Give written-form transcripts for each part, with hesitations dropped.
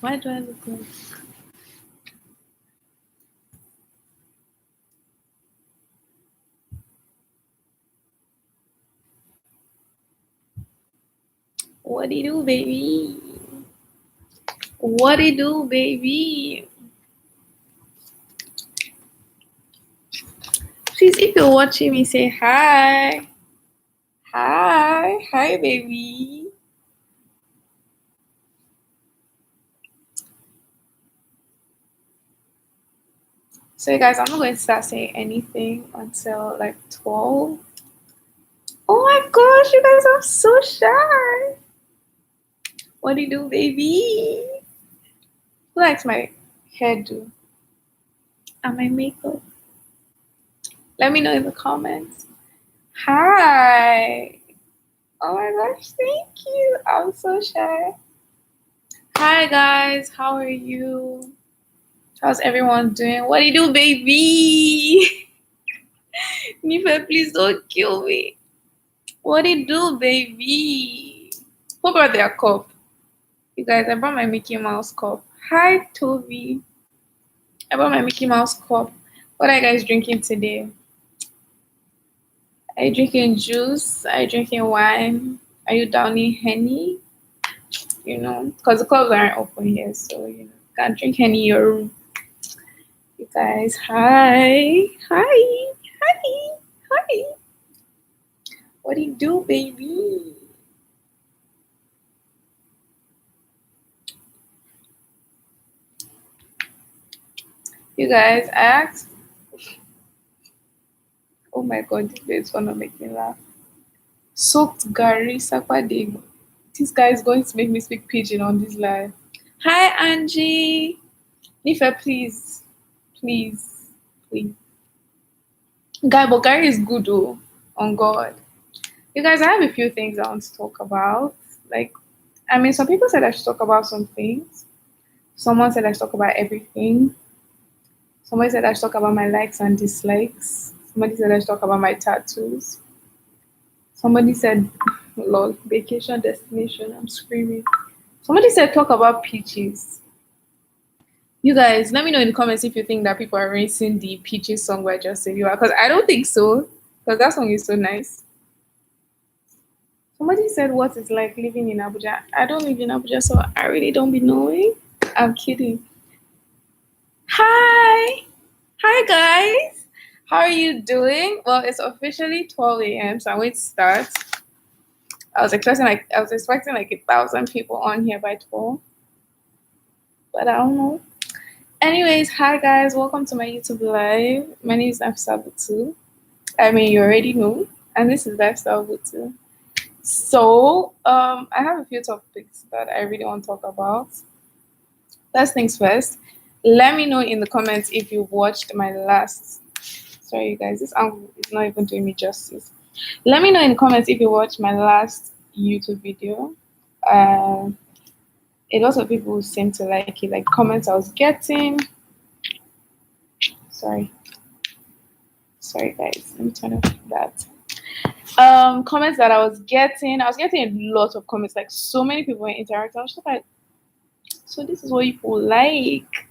Why do I look like? What do you do, baby? What do you do, baby? Please, if you're watching me, say hi. Hi, baby. So, you guys, I'm not going to start saying anything until like 12. Oh my gosh, you guys are so shy. What do you do, baby? Who likes my hairdo and my makeup? Let me know in the comments. Hi. Oh my gosh, thank you. I'm so shy. Hi guys, how are you? How's everyone doing? What do you do, baby? Nife, please don't kill me. What do you do, baby? Who brought their cup? You guys, I brought my Mickey Mouse cup. Hi, Toby. I brought my Mickey Mouse cup. What are you guys drinking today? Are you drinking juice? Are you drinking wine? Are you downing Henny? You know, because the clubs aren't open here, so you know, can't drink Henny in your room. You guys, hi. What do you do, baby? You guys asked. Oh my god, this gonna make me laugh. Soaked Gary Sakwadego. This guy is going to make me speak pidgin on this live. Hi, Angie. Nife, please. Please. Please. Guy, but Gary is good, though. On God. You guys, I have a few things I want to talk about. Like, I mean, some people said I should talk about some things. Someone said I should talk about everything. Somebody said I should talk about my likes and dislikes. Somebody said I should talk about my tattoos. Somebody said, Lord, vacation destination. I'm screaming. Somebody said talk about peaches. You guys, let me know in the comments if you think that people are racing the peaches song by Justin Bieber. Because I don't think so. Because that song is so nice. Somebody said what it's like living in Abuja. I don't live in Abuja, so I really don't be knowing. I'm kidding. Hi. Hi guys. How are you doing? Well, it's officially 12 a.m. So I'm going to start. I was expecting like 1,000 people on here by 12. But I don't know. Anyways, hi guys, welcome to my YouTube live. My name is Butu. I mean you already know. And this is Lifestyle Butu. So I have a few topics that I really want to talk about. First things first, let me know in the comments if you watched my last. Sorry, you guys, this angle is not even doing me justice. Let me know in the comments if you watched my last YouTube video. A lot of people seem to like it, like comments I was getting. Sorry, guys, let me turn off that. Comments that I was getting a lot of comments, like so many people were interacting. I was just like, so this is what people like.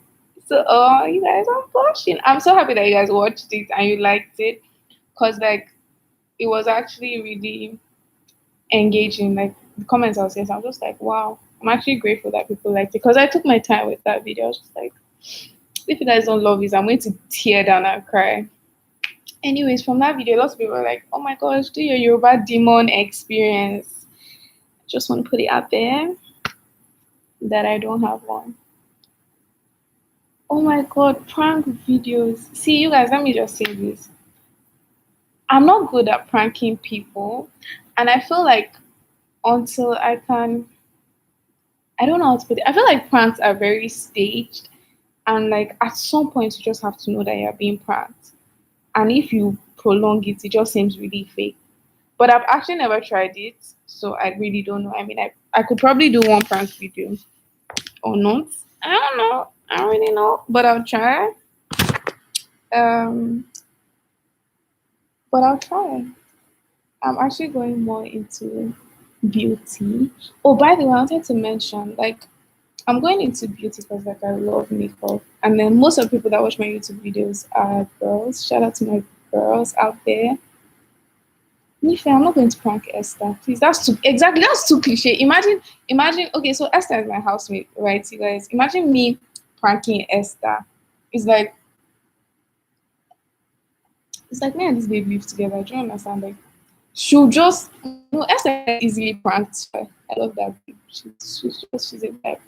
So, oh, you guys, I'm blushing. I'm so happy that you guys watched it and you liked it, because like it was actually really engaging. Like the comments I was getting, I was just like, wow. I'm actually grateful that people liked it because I took my time with that video. I was just like, if you guys don't love this, I'm going to tear down and cry. Anyways, from that video, lots of people were like, oh my gosh, do your Yoruba demon experience. Just want to put it out there that I don't have one. Oh my god, prank videos. See, you guys, let me just say this. I'm not good at pranking people, and I feel like until I don't know how to put it. I feel like pranks are very staged, and like at some point, you just have to know that you're being pranked. And if you prolong it, it just seems really fake. But I've actually never tried it, so I really don't know. I mean, I could probably do one prank video or not. I don't know. I don't really know, but I'll try. Um, but I'll try. I'm actually going more into beauty. Oh, by the way, I wanted to mention, like, I'm going into beauty because like I love makeup, and then most of the people that watch my YouTube videos are girls. Shout out to my girls out there. Nife, I'm not going to prank Esther. Please, that's too cliche. Imagine. Okay, so Esther is my housemate, right? You guys, imagine me pranking Esther. It's like it's like me and this baby live together. Do you understand? Like she'll just Esther is easily pranked. I love that babe. She's a vibe.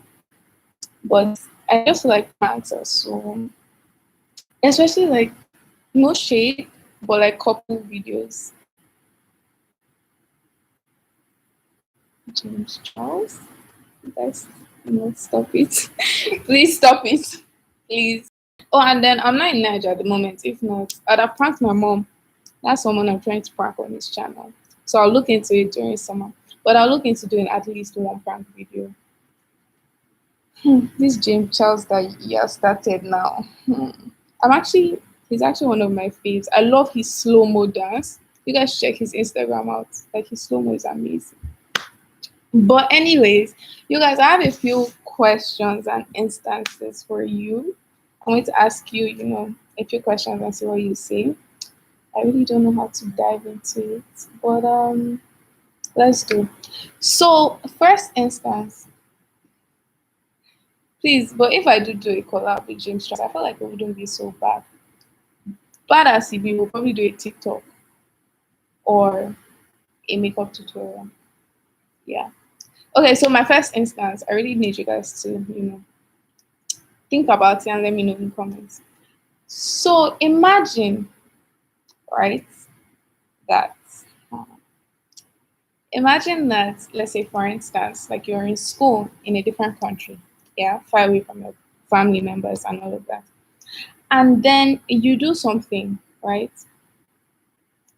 But I just like pranks her so especially like no shade, but like couple videos. James Charles. Guys, no, stop it. Please stop it. Please. Oh, and then I'm not in Nigeria at the moment. If not, I'd have pranked my mom. That's someone I'm trying to prank on this channel. So I'll look into it during summer. But I'll look into doing at least one prank video. This James Charles that he has started now. He's actually one of my faves. I love his slow-mo dance. You guys check his Instagram out. Like his slow-mo is amazing. But anyways, you guys, I have a few questions and instances for you. I'm going to ask you, a few questions and see what you say. I really don't know how to dive into it, but let's do. So, first instance, please. But if I do a collab with James Charles, I feel like it wouldn't be so bad. Bad as it be, we'll probably do a TikTok or a makeup tutorial. Yeah. Okay. So my first instance, I really need you guys to, think about it and let me know in the comments. So imagine, right, that imagine that, let's say, for instance, like you're in school in a different country, yeah, far away from your family members and all of that. And then you do something, right,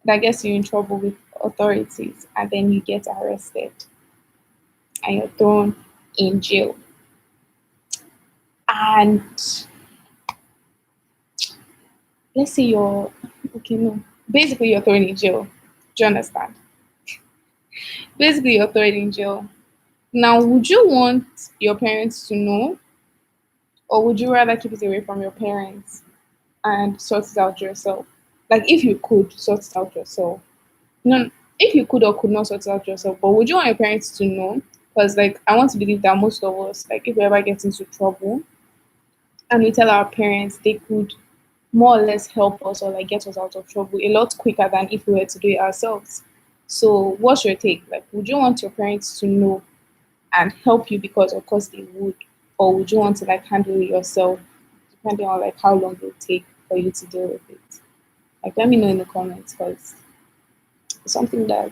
that gets you in trouble with authorities, and then you get arrested and you're thrown in jail. And let's say you're, okay, no, basically you're thrown in jail. Do you understand? Basically, you're thrown in jail. Now, would you want your parents to know, or would you rather keep it away from your parents and sort it out yourself? Like, if you could sort it out yourself. No, if you could or could not sort it out yourself, but would you want your parents to know? Because, like, I want to believe that most of us, like, if we ever get into trouble and we tell our parents, they could more or less help us or, like, get us out of trouble a lot quicker than if we were to do it ourselves. So, what's your take? Like, would you want your parents to know and help you because of course they would, or would you want to like handle it yourself depending on like how long it will take for you to deal with it? Like let me know in the comments because it's something that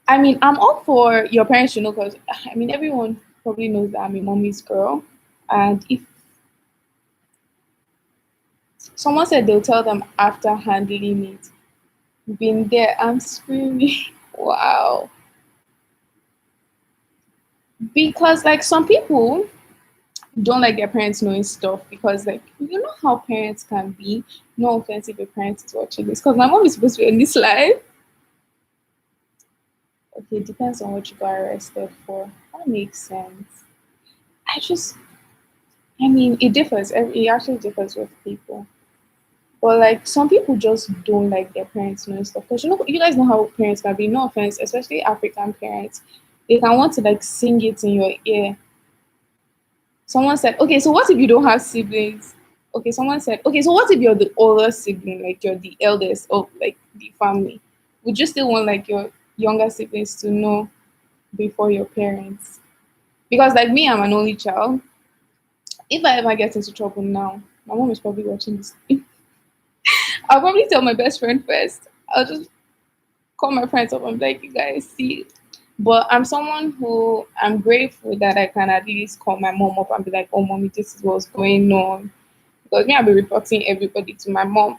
I mean I'm all for your parents to know because I mean everyone probably knows that I'm a mommy's girl, and if someone said they'll tell them after handling it, been there, I'm screaming. Wow. Because like some people don't like their parents knowing stuff because like you know how parents can be. No offense if your parents is watching this because my mom is supposed to be in this live. Okay, it depends on what you got arrested for. That makes sense. I just I mean it differs. It actually differs with people. But like some people just don't like their parents knowing stuff. Because you guys know how parents can be, no offense, especially African parents. They can want to like sing it in your ear. Someone said, okay, so what if you don't have siblings? Okay, someone said, okay, so what if you're the older sibling, like you're the eldest of like the family? Would you still want like your younger siblings to know before your parents? Because like me, I'm an only child. If I ever get into trouble now, my mom is probably watching this. I'll probably tell my best friend first. I'll just call my friends up and be like, you guys see. But I'm someone who I'm grateful that I can at least call my mom up and be like, oh, mommy, this is what's going on. Because me, I'll be reporting everybody to my mom.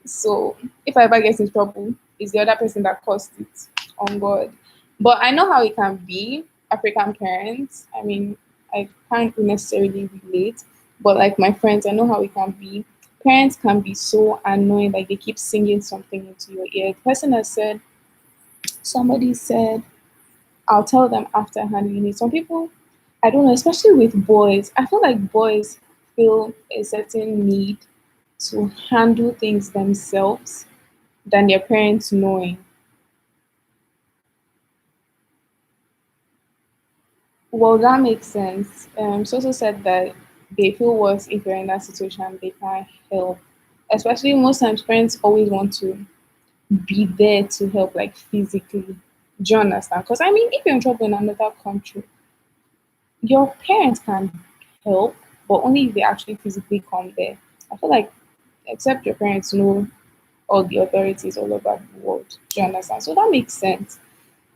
So if I ever get in trouble, it's the other person that caused it on God. But I know how it can be, African parents. I mean, I can't necessarily relate, but like my friends, I know how it can be. Parents can be so annoying, like they keep singing something into your ear. The person has said, somebody said, I'll tell them after handling it. Some people, I don't know, especially with boys, I feel like boys feel a certain need to handle things themselves than their parents knowing. Well, that makes sense. Soso said that they feel worse if you're in that situation, they can't help. Especially most times, parents always want to be there to help, like physically. Do you understand? Because I mean, if you're in trouble in another country, your parents can help, but only if they actually physically come there. I feel like, except your parents know all the authorities all over the world. Do you understand? So that makes sense.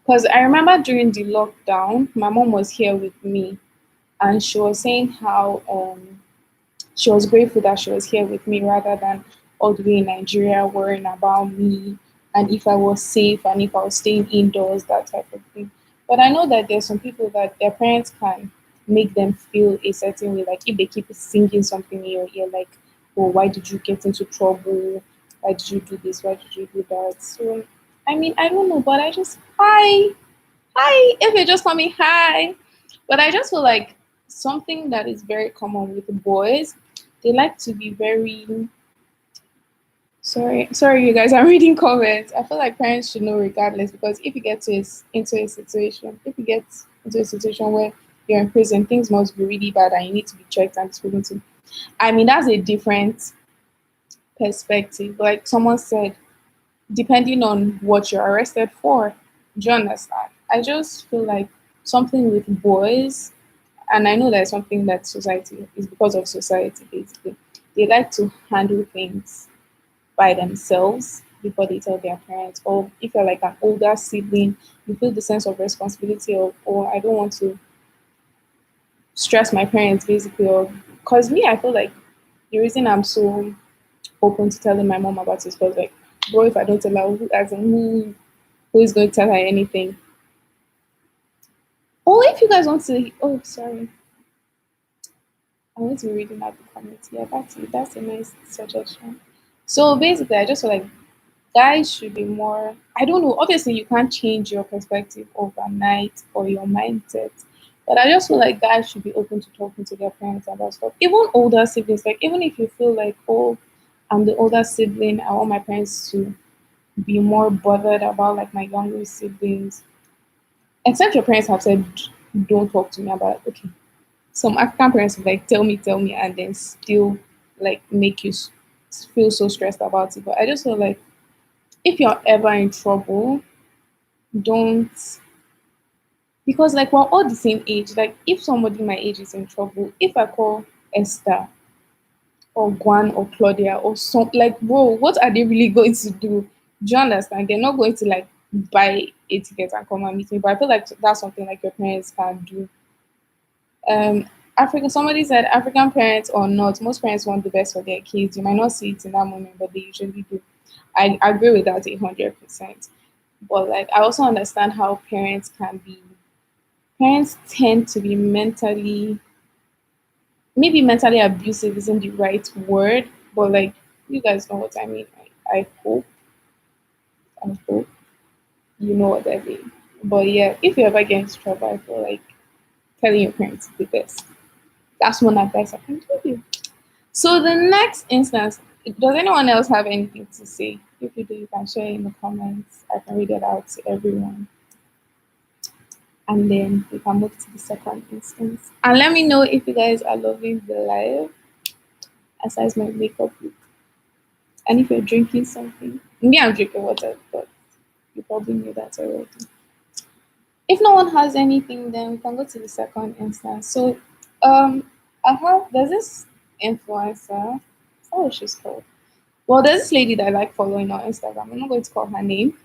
Because I remember during the lockdown, my mom was here with me and she was saying how she was grateful that she was here with me rather than all the way in Nigeria worrying about me and if I was safe and if I was staying indoors, that type of thing. But I know that there's some people that their parents can make them feel a certain way, like if they keep singing something in your ear, like, oh, why did you get into trouble? Why did you do this? Why did you do that? So, I mean, I don't know, but I just, hi, if you just call me hi. But I just feel like something that is very common with the boys, they like to be very sorry you guys, I'm reading comments. I feel like parents should know regardless because if you get into a situation, if you get into a situation where you're in prison, things must be really bad and you need to be checked and spoken to. I mean, that's a different perspective. Like someone said, depending on what you're arrested for, do you understand? I just feel like something with boys, and I know that's something that society is because of society basically. They like to handle things by themselves before they tell their parents. Or if you're like an older sibling, you feel the sense of responsibility of, oh, I don't want to stress my parents basically. Or because me, I feel like the reason I'm so open to telling my mom about this because like, bro, if I don't tell her, as in who is going to tell her anything? Or if you guys want to, oh, sorry, I want to be reading out the comments. Yeah, that's it. That's a nice suggestion. So basically, I just feel like guys should be more, I don't know, obviously you can't change your perspective overnight or your mindset, but I just feel like guys should be open to talking to their parents about stuff, even older siblings. Like even if you feel like, oh, I'm the older sibling, I want my parents to be more bothered about like my younger siblings, except your parents have said don't talk to me about it. Okay, some African parents will like tell me and then still like make you feel so stressed about it. But I just feel like if you're ever in trouble, don't, because like we're all the same age. Like if somebody my age is in trouble, if I call Esther or Guan or Claudia or some, like bro, what are they really going to do? Do you understand? They're not going to like buy a ticket and come and meet me. But I feel like that's something like your parents can do. African, somebody said African parents or not, most parents want the best for their kids. You might not see it in that moment, but they usually do. I agree with that 100%. But like I also understand how parents tend to be mentally, maybe mentally abusive isn't the right word, but like you guys know what I mean. I hope you know what I mean. But yeah, if you ever get into trouble, I feel like telling your parents is the best. That's one advice I can give you. So the next instance, does anyone else have anything to say? If you do, you can share in the comments. I can read it out to everyone. And then we can move to the second instance. And let me know if you guys are loving the live aside my makeup look. And if you're drinking something. Me, I'm drinking water, but you probably knew that already. If no one has anything, then we can go to the second instance. So there's this influencer. What was she's called? Well, there's this lady that I like following on Instagram. I'm not going to call her name,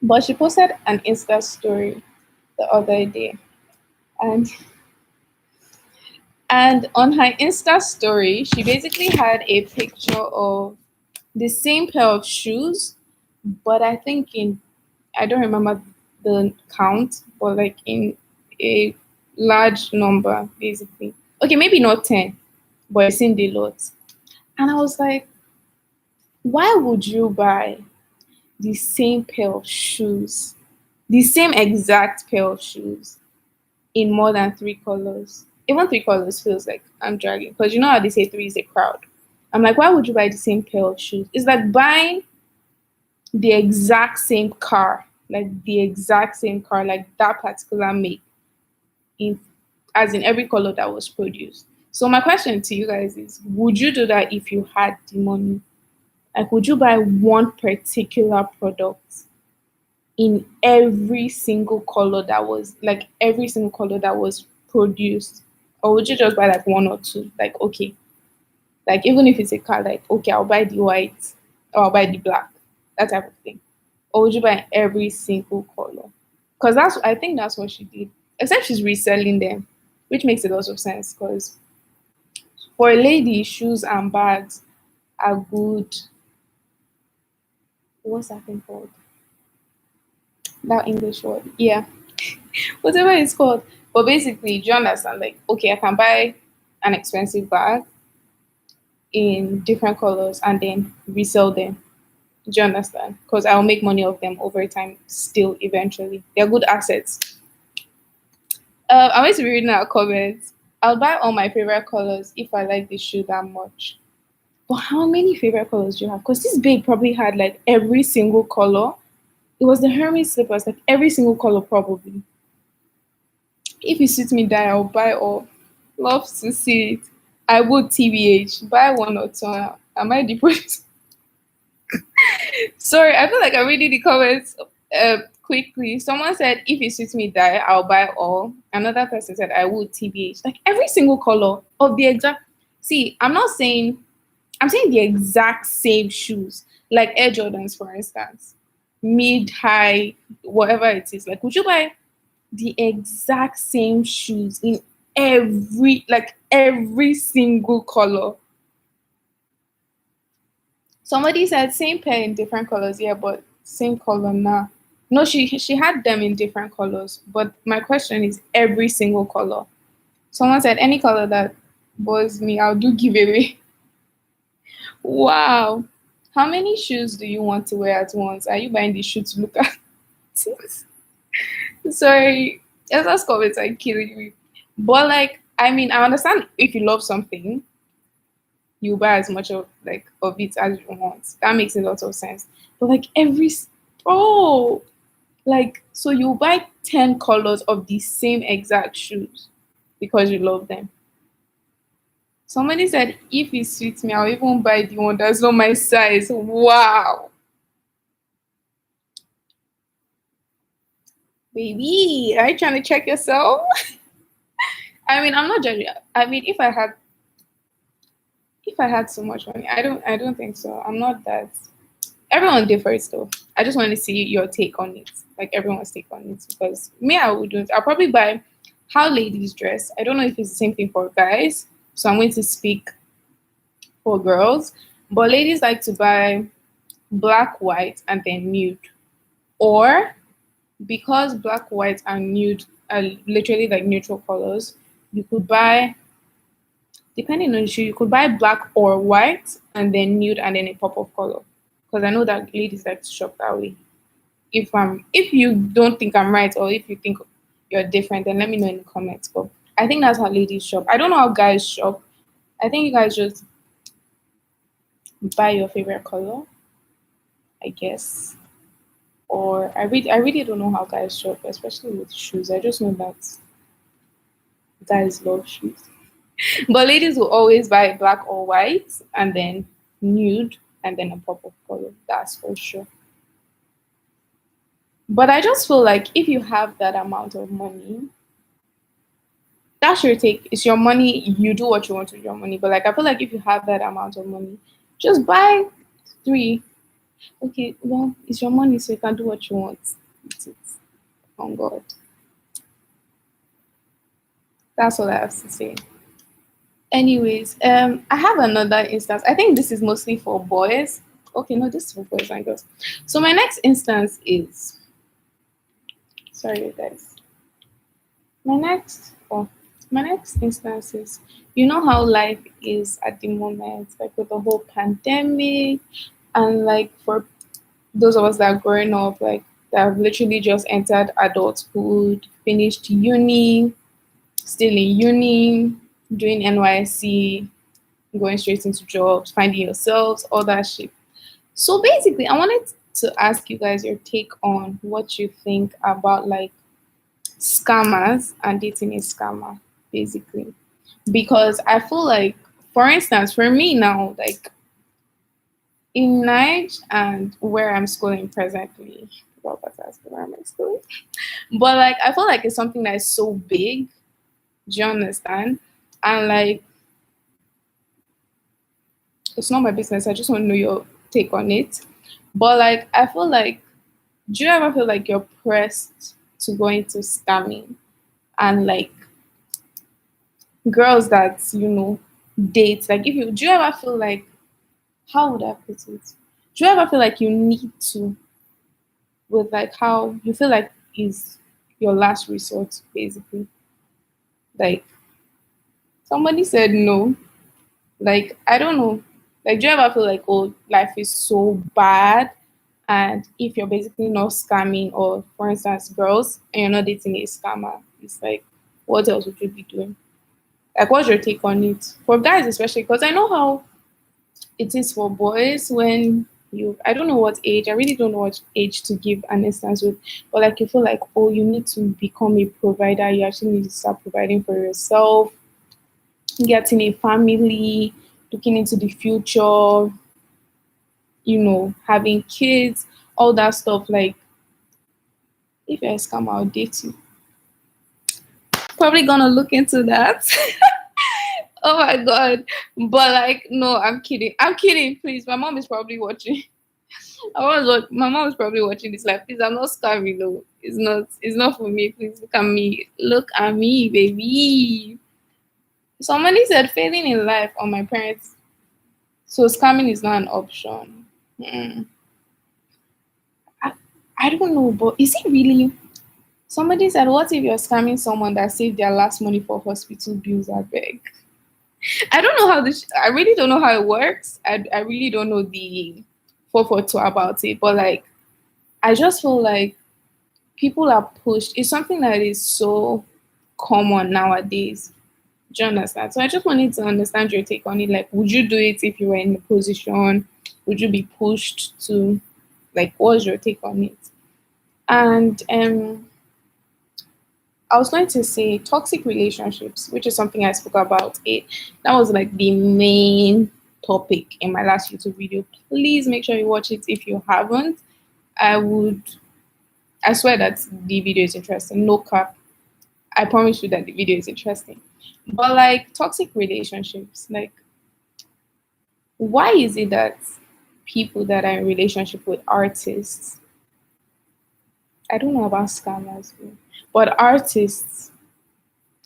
but she posted an Insta story the other day. And on her Insta story, she basically had a picture of the same pair of shoes, but I think I don't remember the count, but like in a large number, basically. Okay, maybe not 10, but it's in the lot. And I was like, why would you buy the same pair of shoes the same exact pair of shoes in more than three colors. Even three colors feels like I'm dragging because you know how they say three is a crowd. I'm like, why would you buy the same pair of shoes? It's like buying the exact same car, like the exact same car, like that particular make in as in every color that was produced. So my question to you guys is, would you do that if you had the money? Like, would you buy one particular product in every single color that was like every single color that was produced? Or would you just buy like one or two? Like, okay, like even if it's a car, like okay, I'll buy the white or I'll buy the black, that type of thing. Or would you buy every single color? Because I think that's what she did. Except she's reselling them, which makes a lot of sense. Because for a lady, shoes and bags are good. What's that thing called? That English word. Yeah. Whatever it's called. But basically, do you understand? Like, okay, I can buy an expensive bag in different colors and then resell them. Do you understand? Because I'll make money off them over time still eventually. They're good assets. I'm going to be reading our comments. I'll buy all my favorite colors if I like the shoe that much. But how many favorite colors do you have? Because this babe probably had like every single color. It was the Hermes slippers, like every single color probably. If it suits me die, I'll buy all. Love to see it. I would TBH. Buy one or two. Am I depressed? Sorry, I feel like I'm reading the comments quickly. Someone said, if it suits me die, I'll buy all. Another person said, I would TBH. Like every single color of the exact. See, I'm saying the exact same shoes, like Air Jordans, for instance, mid, high, whatever it is. Like, would you buy the exact same shoes in every single color? Somebody said same pair in different colors, yeah, but same color now. No, she had them in different colors, but my question is every single color. Someone said any color that bores me, I'll do giveaway. Wow. How many shoes do you want to wear at once? Are you buying the shoe to look at? Sorry, those comments are killing me. But like, I mean, I understand if you love something, you buy as much of it as you want. That makes a lot of sense. But like oh, like so you buy 10 colors of the same exact shoes because you love them. Somebody said if it suits me, I'll even buy the one that's not my size. Wow. Baby, are you trying to check yourself? I mean, I'm not judging. I mean, if I had so much money, I don't think so. I'm not that. Everyone differs though. I just want to see your take on it, like everyone's take on it. Because me, I wouldn't. I'll probably buy how ladies dress. I don't know if it's the same thing for guys, so I'm going to speak for girls. But ladies like to buy black, white, and then nude, or because black, white, and nude are literally like neutral colors, you could buy, depending on the shoe, you could buy black or white and then nude and then a pop of color. Because I know that ladies like to shop that way. If you don't think I'm right or if you think you're different, then let me know in the comments. But I think that's how ladies shop. I don't know how guys shop. I think you guys just buy your favorite color, I guess. Or I really don't know how guys shop, especially with shoes. I just know that guys love shoes. But ladies will always buy black or white and then nude and then a pop of color. That's for sure. But I just feel like if you have that amount of money, that's your take. It's your money. You do what you want with your money. But like I feel like if you have that amount of money, just buy three. Okay, well, it's your money, so you can do what you want with it. On God. That's all I have to say. Anyways, I have another instance. I think this is mostly for boys. Okay, no, this is for boys and girls. So my next instance is, sorry you guys. My next oh my next instance is, you know how life is at the moment, like with the whole pandemic, and like for those of us that are growing up, like that have literally just entered adulthood, finished uni, still in uni, doing NYC, going straight into jobs, finding yourselves, all that shit. So basically, I wanted to ask you guys your take on what you think about like scammers and dating a scammer, basically. Because I feel like, for instance, for me now, like in Niger and where I'm schooling presently, well, but that's where I'm schooling. But like, I feel like it's something that is so big. Do you understand? And like, it's not my business. I just want to know your take on it. But like, I feel like, do you ever feel like you're pressed to go into scamming and like girls that date? Like, if you do you ever feel like, how would I put it? Do you ever feel like you need to, with like how you feel like is your last resort, basically? Like somebody said no. Like I don't know. Like do you ever feel like, oh, life is so bad, and if you're basically not scamming, or for instance girls, and you're not dating a scammer, it's like, what else would you be doing? Like what's your take on it? For guys especially, because I know how it is for boys when you, I don't know what age, I really don't know what age to give an instance with, but like you feel like, oh, you need to become a provider, you actually need to start providing for yourself, getting a family, looking into the future, having kids, all that stuff. Like if you're a scammer, I'll date you. Probably gonna look into that. Oh my god. But like, no, I'm kidding. I'm kidding, please. My mom is probably watching. My mom is probably watching this. Like, please, I'm not scamming though. It's not for me. Please look at me. Look at me, baby. Somebody said failing in life on my parents. So scamming is not an option. Hmm. I, I don't know, but is it really? Somebody said, what if you're scamming someone that saved their last money for hospital bills? I beg. I don't know how this. I really don't know how it works. I really don't know the 442 about it. But like, I just feel like people are pushed. It's something that is so common nowadays. Do you understand? So I just wanted to understand your take on it. Like, would you do it if you were in the position? Would you be pushed to? Like, what's your take on it? And I was going to say toxic relationships, which is something I spoke about. That was like the main topic in my last YouTube video. Please make sure you watch it if you haven't. I would. I swear that the video is interesting. No cap. I promise you that the video is interesting. But like toxic relationships, like why is it that people that are in relationship with artists, I don't know about scammers, but artists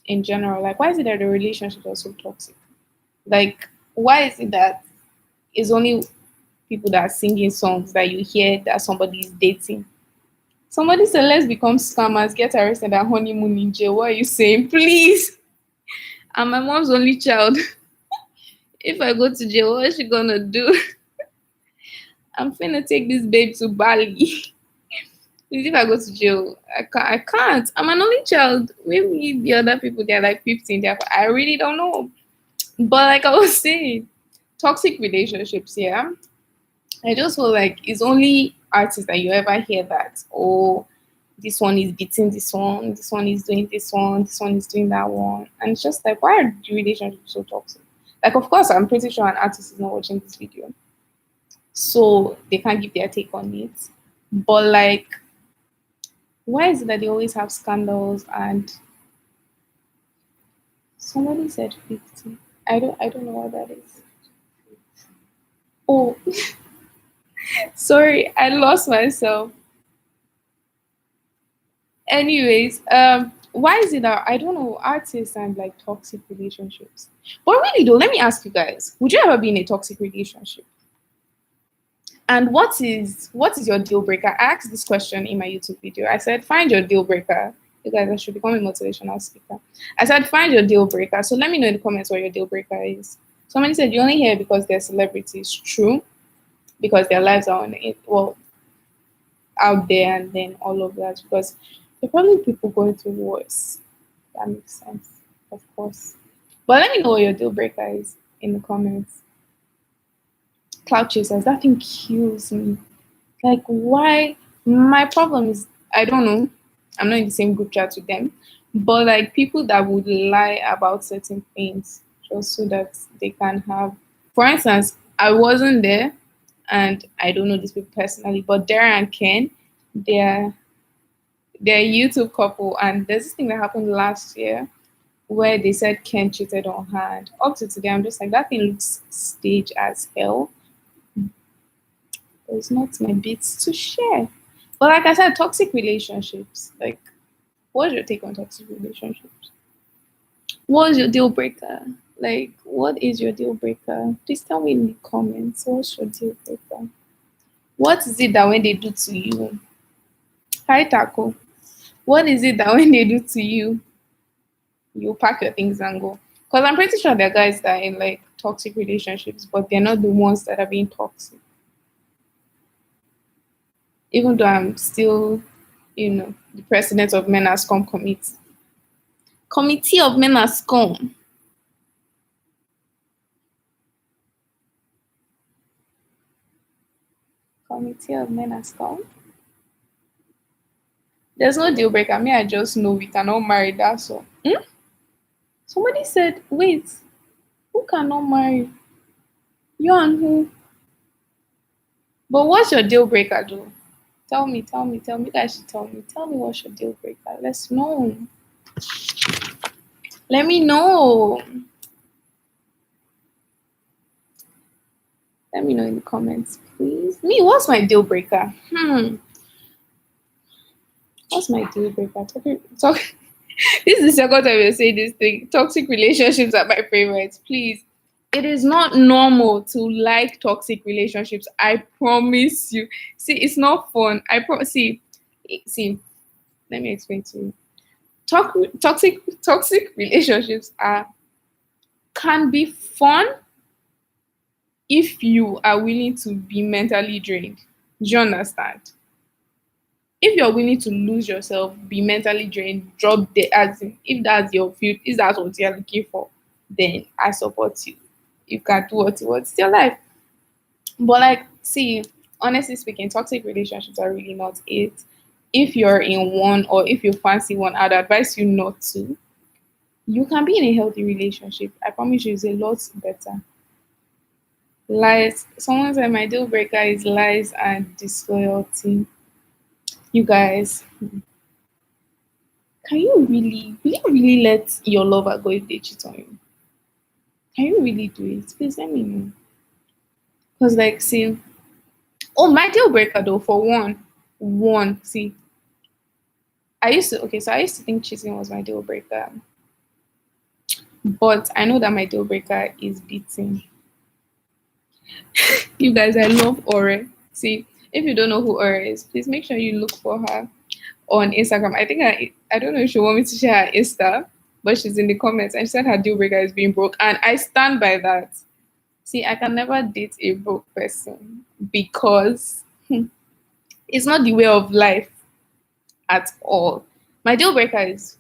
in general, like why is it that the relationships are so toxic? Like why is it that it's only people that are singing songs that you hear that somebody is dating? Somebody said, let's become scammers, get arrested at honeymoon in jail. What are you saying? Please. I'm my mom's only child. If I go to jail, what is she gonna do? I'm finna take this babe to Bali. Please, if I go to jail, I can't. I'm an only child. Maybe the other people, they're like 15. I really don't know. But like I was saying, toxic relationships, yeah. I just feel like it's only artists that you ever hear that, oh, this one is beating this one is doing this one is doing that one. And it's just like, why are the relationships so toxic? Like, of course, I'm pretty sure an artist is not watching this video, so they can't give their take on it. But like, why is it that they always have scandals? And somebody said 50. I don't know what that is. Oh, sorry, I lost myself. Anyways, why is it that I don't know artists and like toxic relationships? But really though, let me ask you guys, would you ever be in a toxic relationship? And what is your deal breaker? I asked this question in my YouTube video. I said, find your deal breaker. You guys, I should become a motivational speaker. I said, find your deal breaker. So let me know in the comments what your deal breaker is. Somebody said you only hear because they're celebrities. True, because their lives are on it. Well, out there and then all of that because there are probably people going through worse. That makes sense, of course. But let me know what your deal breaker is in the comments. Cloud chasers, that thing kills me. Like, why? My problem is, I don't know. I'm not in the same group chat with them. But, like, people that would lie about certain things just so that they can have. For instance, I wasn't there and I don't know these people personally, but Dara and Ken, they're, they're a YouTube couple. And there's this thing that happened last year where they said Ken cheated on her. And up to today, I'm just like, that thing looks staged as hell. It's not my bits to share. But like I said, toxic relationships. Like, what's your take on toxic relationships? What's your deal breaker? Like, what is your deal breaker? Please tell me in the comments. What's your deal breaker? What is it that when they do to you? Hi, Taco. What is it that when they do to you, you pack your things and go? Because I'm pretty sure there are guys that are in like toxic relationships, but they're not the ones that are being toxic. Even though I'm still, the president of Men As Come Committee. Committee of Men As Come. Committee of Men As Come. There's no deal breaker. Me, I just know we cannot marry. That's all. Somebody said, wait, who cannot marry? You and who? But what's your deal breaker, though? Tell me, tell me, tell me. You guys should tell me. Tell me what's your deal breaker. Let's know. Let me know. Let me know in the comments, please. Me, what's my deal breaker? What's my deal breaker? Talk. This is the second time I say this thing. Toxic relationships are my favorites. Please. It is not normal to like toxic relationships. I promise you. See, it's not fun. I promise. See. Let me explain to you. Toxic relationships can be fun if you are willing to be mentally drained. Do you understand? If you're willing to lose yourself, be mentally drained, drop the as in, if that's your field, if that's what you're looking for, then I support you. You can do what you want. It's your life. But like, see, honestly speaking, toxic relationships are really not it. If you're in one or if you fancy one, I'd advise you not to. You can be in a healthy relationship. I promise you, it's a lot better. Lies. Someone said my deal breaker is lies and disloyalty. You guys, will you really let your lover go if they cheat on you? Can you really do it? Please let me know. Because like, see, oh, my deal breaker though, for see, I used to think cheating was my deal breaker. But I know that my deal breaker is beating. You guys, I love Ore. See, if you don't know who Ore is, please make sure you look for her on Instagram. I think I don't know if she want me to share her Insta, but she's in the comments and she said her deal breaker is being broke. And I stand by that. See, I can never date a broke person because it's not the way of life at all. My deal breaker is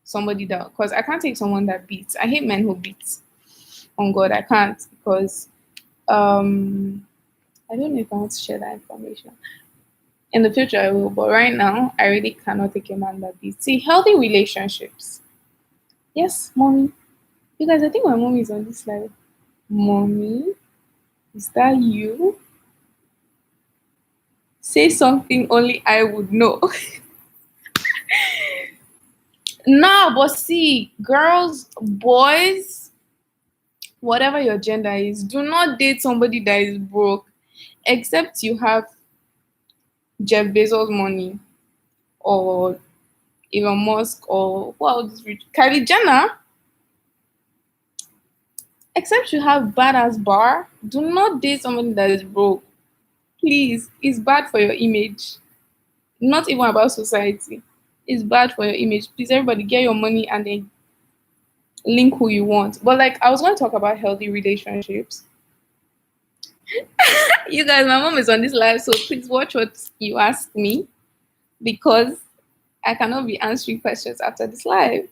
somebody that, because I can't take someone that beats. I hate men who beat. On God, I can't because I don't know if I want to share that information. In the future, I will, but right now, I really cannot take a man that beats. See, healthy relationships. Yes, mommy. You guys, I think my mommy is on this slide. Mommy, is that you? Say something only I would know. Nah, but see, girls, boys, whatever your gender is, do not date somebody that is broke, except you have Jeff Bezos' money or Elon Musk or who else rich? Kylie Jenner. Except you have badass bar, do not date somebody that is broke. Please, it's bad for your image. Not even about society. It's bad for your image. Please, everybody, get your money and then link who you want. But like, I was going to talk about healthy relationships. You guys, my mom is on this live, so please watch what you ask me because I cannot be answering questions after this live.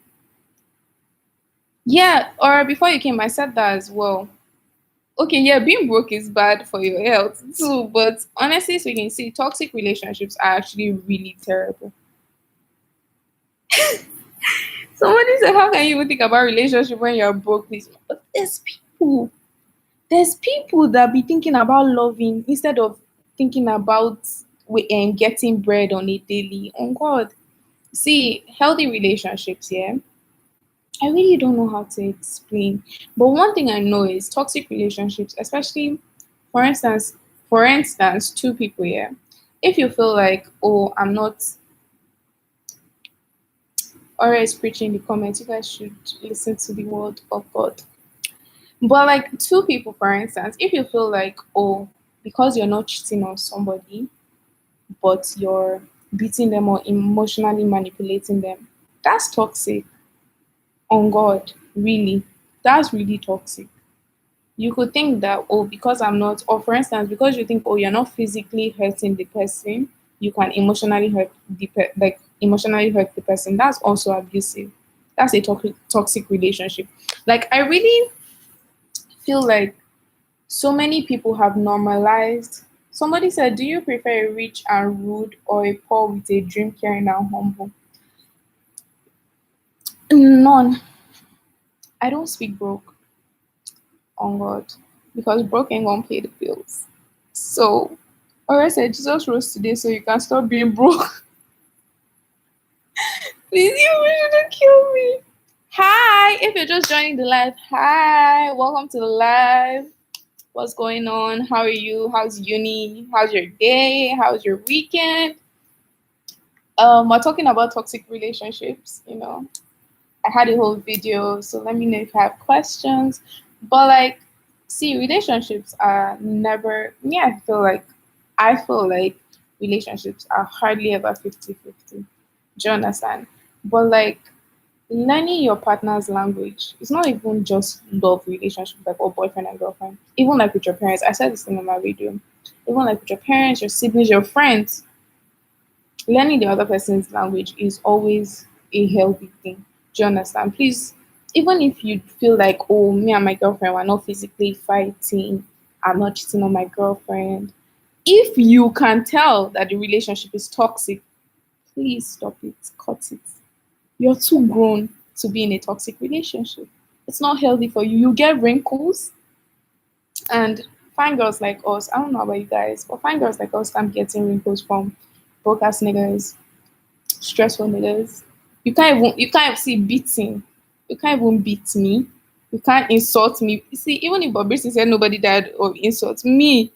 Yeah, or before you came, I said that as well. Okay, yeah, being broke is bad for your health too, but honestly speaking, see, toxic relationships are actually really terrible. Somebody said, how can you even think about relationship when you're broke? Please, but there's people that be thinking about loving instead of thinking about getting bread on a daily. On God, see, healthy relationships, yeah. I really don't know how to explain, but one thing I know is toxic relationships, especially, for instance, two people, yeah. If you feel like, oh, I'm not, always preaching in the comments, you guys should listen to the word of God. But like two people, for instance, if you feel like, oh, because you're not cheating on somebody, but you're beating them or emotionally manipulating them, that's toxic. On God, really, that's really toxic. You could think that, oh, because I'm not, or for instance, because you think, oh, you're not physically hurting the person, you can emotionally hurt emotionally hurt the person. That's also abusive. That's a toxic relationship. Like I really feel like so many people have normalized. Somebody said, do you prefer a rich and rude or a poor with a dream, caring and humble? None. I don't speak broke, on God, because broke ain't gonna pay the bills. So, or I said, Jesus rose today so you can stop being broke. Please, you shouldn't kill me. Hi, if you're just joining the live, hi, welcome to the live. What's going on? How are you? How's uni? How's your day? How's your weekend? We're talking about toxic relationships. I had a whole video, so let me know if you have questions. But like, see, relationships are never me, I feel like relationships are hardly ever 50-50. Do you understand? But like learning your partner's language, it's not even just love relationship like or boyfriend and girlfriend. Even like with your parents. I said this thing in my video. Even like with your parents, your siblings, your friends, learning the other person's language is always a healthy thing. Do you understand? Please, even if you feel like, oh, me and my girlfriend were not physically fighting, I'm not cheating on my girlfriend. If you can tell that the relationship is toxic, please stop it, cut it. You're too grown to be in a toxic relationship. It's not healthy for you. You get wrinkles, and fine girls like us, I don't know about you guys, but fine girls like us can be getting wrinkles from broke ass niggas, stressful niggas. You can't see beating. You can't even beat me. You can't insult me. You see, even if Bobrisky said nobody died of insult, me,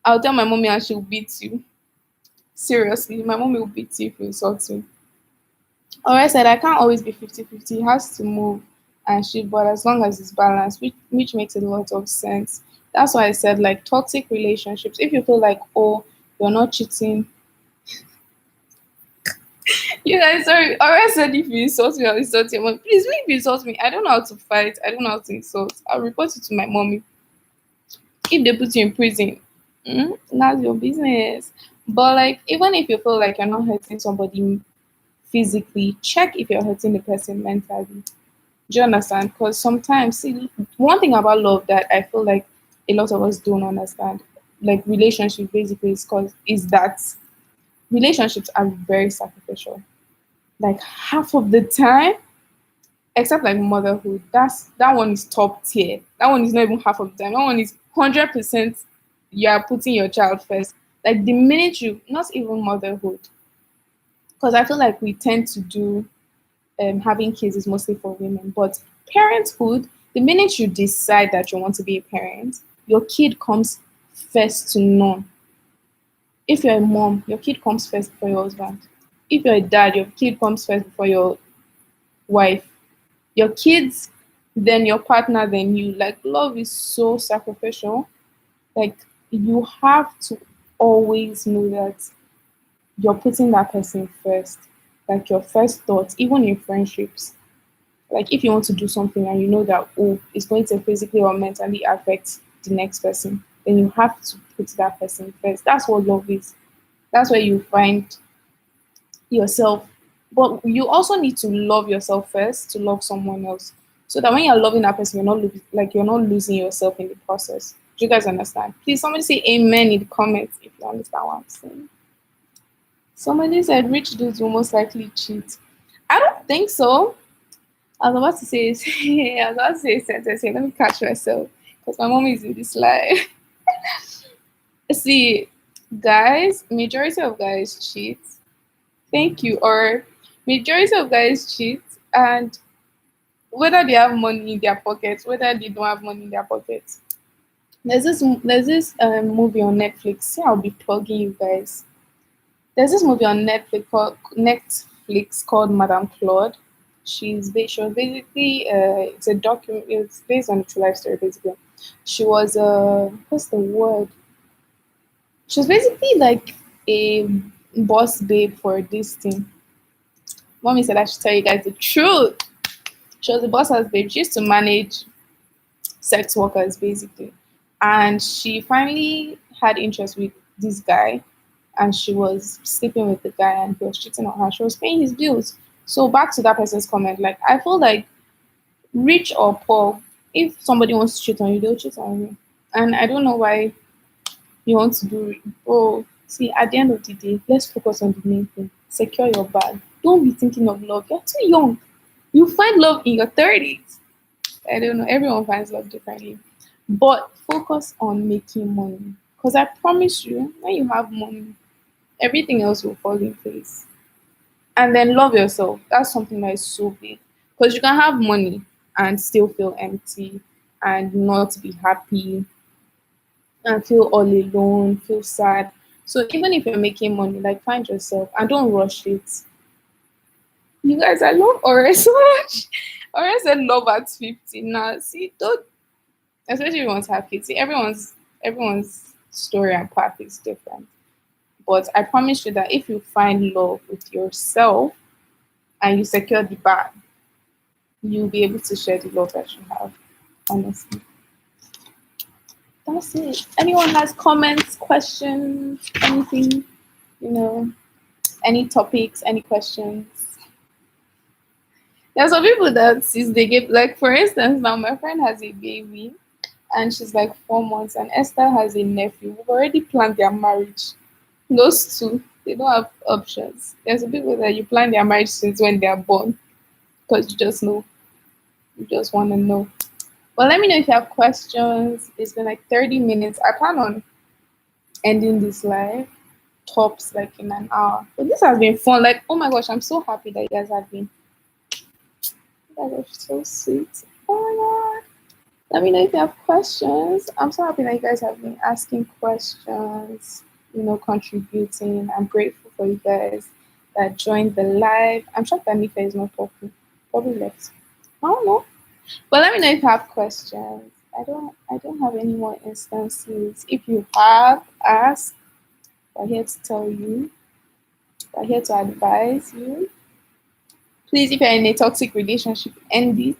I'll tell my mommy and she'll beat you. Seriously, my mommy will beat you if you insult me. Or I said I can't always be 50-50. It has to move and shift, but as long as it's balanced, which makes a lot of sense. That's why I said like toxic relationships. If you feel like, oh, you're not cheating, you guys, sorry. Or I said if you insult me, I'll insult your mom. Please, if you insult me, I don't know how to fight. I don't know how to insult. I'll report you to my mommy. If they put you in prison, that's your business. But like, even if you feel like you're not hurting somebody physically, check if you're hurting the person mentally. Do you understand? Because sometimes, see, one thing about love that I feel like a lot of us don't understand, like relationship basically, is that relationships are very sacrificial. Like half of the time, except like motherhood, that one is top tier. That one is not even half of the time. That one is 100%. You are putting your child first. Like the minute you, not even motherhood, because I feel like we tend to do having kids is mostly for women, but parenthood, the minute you decide that you want to be a parent, your kid comes first to none. If you're a mom, your kid comes first before your husband. If you're a dad, your kid comes first before your wife. Your kids, then your partner, then you. Like love is so sacrificial. Like you have to always know that you're putting that person first. Like your first thoughts, even in friendships. Like if you want to do something and you know that, oh, it's going to physically or mentally affect the next person, then you have to put that person first. That's what love is. That's where you find yourself. But you also need to love yourself first to love someone else. So that when you're loving that person, you're not losing yourself in the process. Do you guys understand? Please, somebody say amen in the comments if you understand what I'm saying. Somebody said rich dudes will most likely cheat. I don't think so. I was about to say, I was about to say a sentence here. Let me catch myself because my mom is in this live. See, guys, majority of guys cheat. Thank you. Or majority of guys cheat, and whether they have money in their pockets, whether they don't have money in their pockets. There's this movie on Netflix. See, I'll be plugging you guys. There's this movie on Netflix called Madame Claude. She was basically it's a document. It's based on a true life story. Basically, she was what's the word? She was basically like a boss babe for this thing. Mommy said I should tell you guys the truth. She was a boss house babe. She used to manage sex workers basically, and she finally had interest with this guy, and she was sleeping with the guy, and he was cheating on her. She was paying his bills. So back to that person's comment, like I feel like rich or poor, if somebody wants to cheat on you, they'll cheat on you. And I don't know why you want to do it. Oh, see, at the end of the day, let's focus on the main thing. Secure your bag. Don't be thinking of love. You're too young. You find love in your 30s. I don't know. Everyone finds love differently. But focus on making money. Because I promise you, when you have money, everything else will fall in place. And then love yourself. That's something that is so big. Because you can have money and still feel empty and not be happy and feel all alone, feel sad. So even if you're making money, like find yourself and don't rush it. You guys, I love Ore so much. Ore said love at 50. Now, see, don't, especially if you want to have kids. See, everyone's story and path is different. But I promise you that if you find love with yourself and you secure the bag, you'll be able to share the love that you have. Honestly. That's it. Anyone has comments, questions, anything, you know, any topics, any questions? There are some people that since they get, like for instance, now my friend has a baby and she's like 4 months, and Esther has a nephew. We've already planned their marriage. Those two, they don't have options. There's some people that you plan their marriage since when they are born because you just know, you just want to know. But let me know if you have questions. It's been like 30 minutes. I plan on ending this live tops like in an hour. But this has been fun. Like, oh my gosh, I'm so happy that you guys have been. You guys are so sweet. Oh my god. Let me know if you have questions. I'm so happy that you guys have been asking questions, contributing. I'm grateful for you guys that joined the live. I'm shocked that Nifa is not talking. Probably left. I don't know. But let me know if you have questions. I don't have any more instances. If you have, ask. We're here to tell you. We're here to advise you. Please, if you're in a toxic relationship, end it.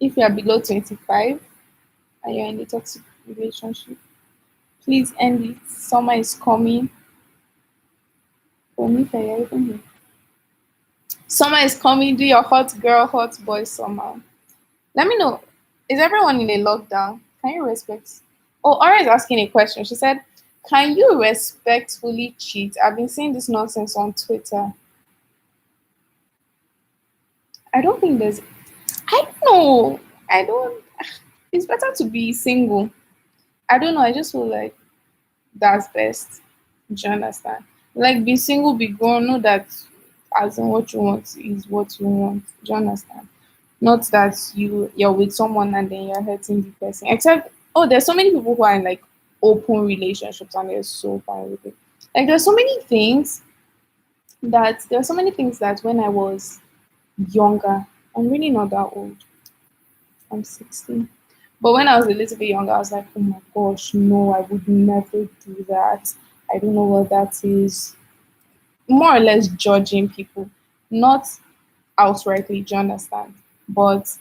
If you are below 25 and you're in a toxic relationship, please end it. Summer is coming. Summer is coming. Do your hot girl, hot boy summer. Let me know. Is everyone in a lockdown? Can you respect? Oh, Aura is asking a question. She said, can you respectfully cheat? I've been seeing this nonsense on Twitter. I don't think there's. I don't know. I don't. It's better to be single. I don't know. I just feel like that's best. Do you understand? Like, be single, be grown. Know that as in what you want is what you want. Do you understand? Not that you're with someone and then you're hurting the person. Except, oh, there's so many people who are in like open relationships and they're so fine with it. Like there are so many things that when I was younger, I'm really not that old. I'm 16. But when I was a little bit younger, I was like, oh my gosh, no, I would never do that. I don't know what that is. More or less judging people, not outrightly, do you understand? But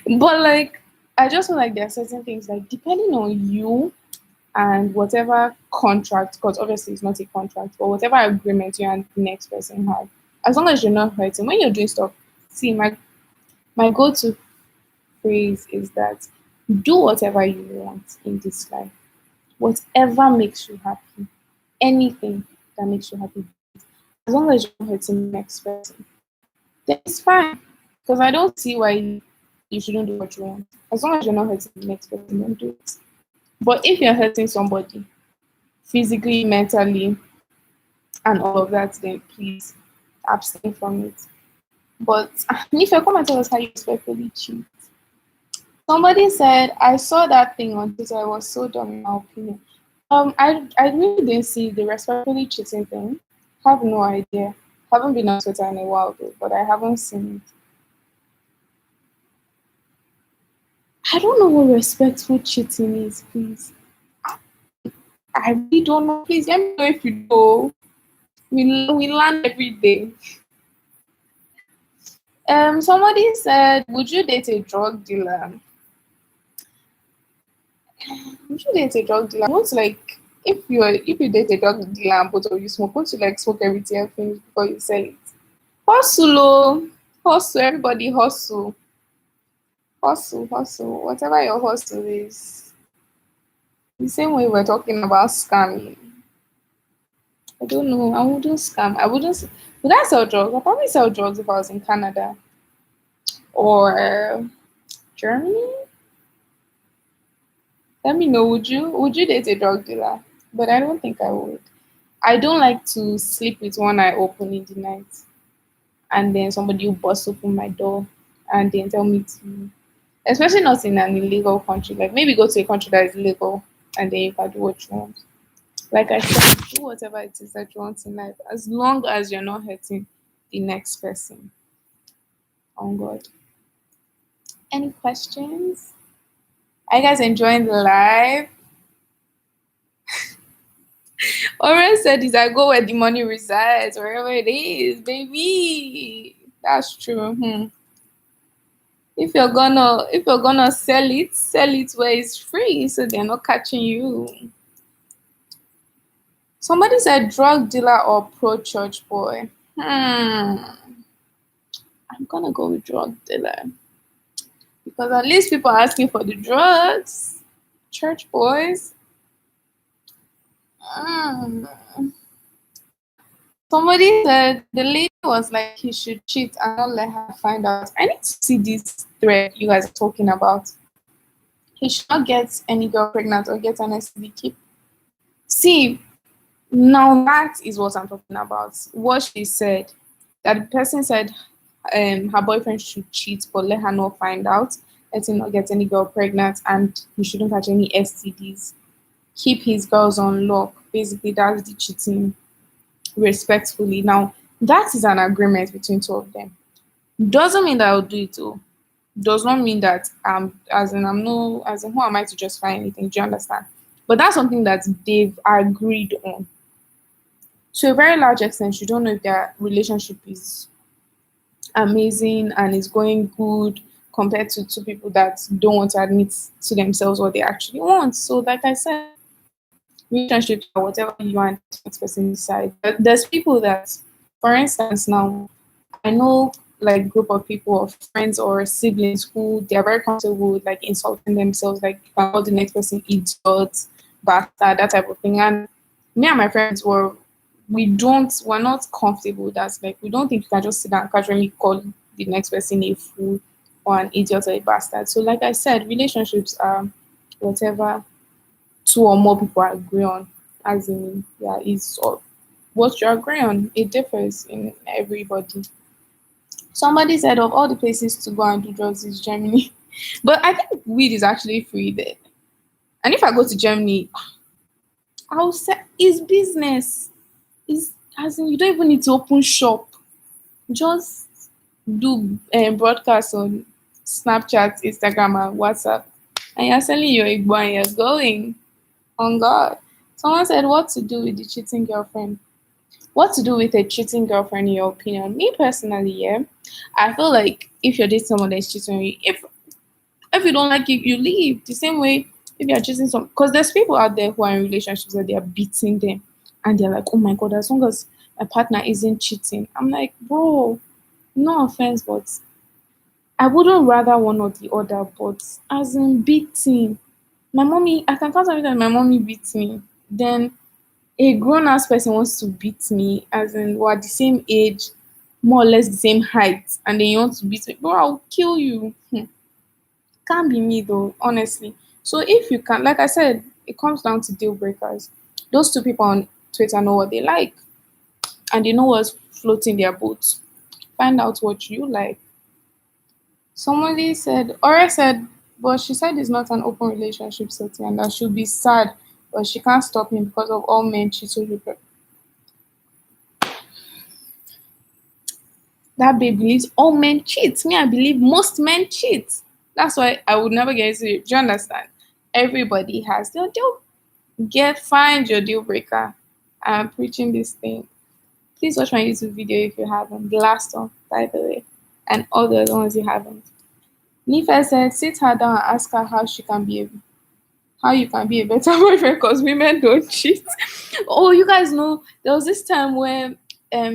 like I just feel like there are certain things like depending on you and whatever contract, because obviously it's not a contract, but whatever agreement you and the next person have, as long as you're not hurting, when you're doing stuff, see, my go-to phrase is that do whatever you want in this life, whatever makes you happy, anything that makes you happy, as long as you're not hurting the next person, then it's fine. Because I don't see why you shouldn't do what you want. As long as you're not hurting the next person, don't do it. But if you're hurting somebody physically, mentally, and all of that, then please abstain from it. But if you come and tell us how you respectfully cheat. Somebody said, I saw that thing on Twitter. I was so dumb in my opinion. I really didn't see the respectfully cheating thing. Have no idea. Haven't been on Twitter in a while though, but I haven't seen it. I don't know what respectful cheating is, please. I really don't know. Please let me know if you know. We learn every day. Somebody said, would you date a drug dealer? Would you date a drug dealer? What's like if you date a drug dealer and both of you smoke, won't you like smoke everything and finish before you sell it? Hustle, oh, hustle, everybody hustle, hustle, hustle. Whatever your hustle is, the same way we're talking about scamming. I don't know. I wouldn't scam. I wouldn't. Would I sell drugs? I'd probably sell drugs if I was in Canada or Germany. Let me know. Would you date a drug dealer? But I don't think I would. I don't like to sleep with one eye open in the night, and then somebody will bust open my door and then tell me to, especially not in an illegal country. Like maybe go to a country that is legal, and then you can do what you want. Like I said, do whatever it is that you want in life, as long as you're not hurting the next person. On God. Any questions? Are you guys enjoying the live? Oren said is I go where the money resides, wherever it is, baby. That's true. If you're gonna sell it where it's free, so they're not catching you. Somebody said drug dealer or pro church boy. I'm gonna go with drug dealer because at least people are asking for the drugs. Church boys. Hmm. Somebody said the lady was like he should cheat and not let her find out. I need to see this thread you guys are talking about. He should not get any girl pregnant or get an STD. See, now that is what I'm talking about. What she said, that the person said her boyfriend should cheat but let her not find out, let him not get any girl pregnant, and he shouldn't catch any STDs. Keep his girls on lock. Basically, that's the cheating respectfully. Now, that is an agreement between two of them. Doesn't mean that I'll do it too. Does not mean that I'm no as in who am I to justify anything? Do you understand? But that's something that they've agreed on. To a very large extent, you don't know if their relationship is amazing and is going good compared to two people that don't want to admit to themselves what they actually want. So, like I said, relationships are whatever you and the next person decide. But there's people that, for instance, now I know like group of people or friends or siblings who they are very comfortable with like insulting themselves, like you can call the next person idiot, bastard, that type of thing. And me and my friends we're not comfortable with that. Like we don't think you can just sit down and casually call the next person a fool or an idiot or a bastard. So like I said, relationships are whatever two or more people agree on. As in, yeah, it's what you agree on. It differs in everybody. Somebody said of all the places to go and do drugs is Germany. But I think weed is actually free there. And if I go to Germany, I'll say it's business. It's as in you don't even need to open shop. Just do broadcast on Snapchat, Instagram, and WhatsApp. And you're selling your Igbo and you're going. On God. Someone said what to do with the cheating girlfriend. What to do with a cheating girlfriend in your opinion? Me personally, yeah. I feel like if you're dating someone that's cheating on you, if If you don't like it, you leave. The same way if you're choosing some, because there's people out there who are in relationships that they are beating them, and they're like, oh my god, as long as my partner isn't cheating. I'm like, bro, no offense, but I wouldn't rather one or the other, but as in beating. My mommy, I can count on it that my mommy beats me. Then a grown ass person wants to beat me, as in we're the same age, more or less the same height, and then you want to beat me, bro, I'll kill you. Can't be me though, honestly. So if you can, like I said, it comes down to deal breakers. Those two people on Twitter know what they like, and they know what's floating their boats. Find out what you like. Somebody said, Ora said, but she said it's not an open relationship setting and that she'll be sad, but she can't stop him because of all men cheat. So that babe believes all men cheat. Me, I believe most men cheat. That's why I would never get into it. Do you understand? Everybody has their deal. Find your deal breaker. I'm preaching this thing. Please watch my YouTube video if you haven't. The last one, by the way, and all the other ones you haven't. Nifa said, sit her down and ask her how you can be a better boyfriend because women don't cheat. Oh, you guys know there was this time where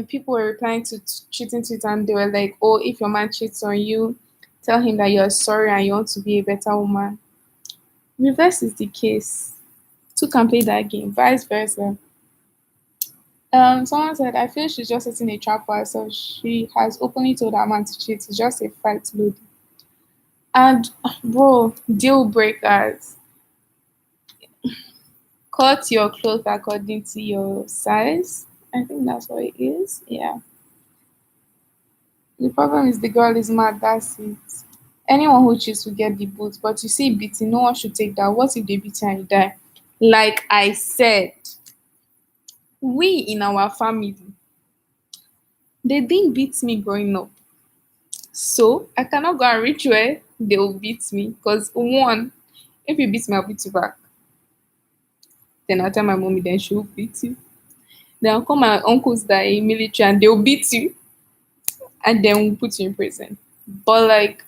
people were replying to cheating tweets and they were like, oh, if your man cheats on you, tell him that you're sorry and you want to be a better woman. Reverse is the case. Two can play that game, vice versa. Someone said, I feel she's just setting a trap for herself. She has openly told her man to cheat. It's just a fight load. And bro, deal breakers. Cut your clothes according to your size. I think that's what it is. Yeah. The problem is the girl is mad. That's it. Anyone who cheats will get the boot. But you see, beating, no one should take that. What if they beat you and you die? Like I said, we in our family, they didn't beat me growing up. So I cannot go and reach where they will beat me. Because one, if you beat me, I'll beat you back. Then I'll tell my mommy, then she'll beat you. Then I'll call my uncles that are in military and they'll beat you and then we'll put you in prison. But like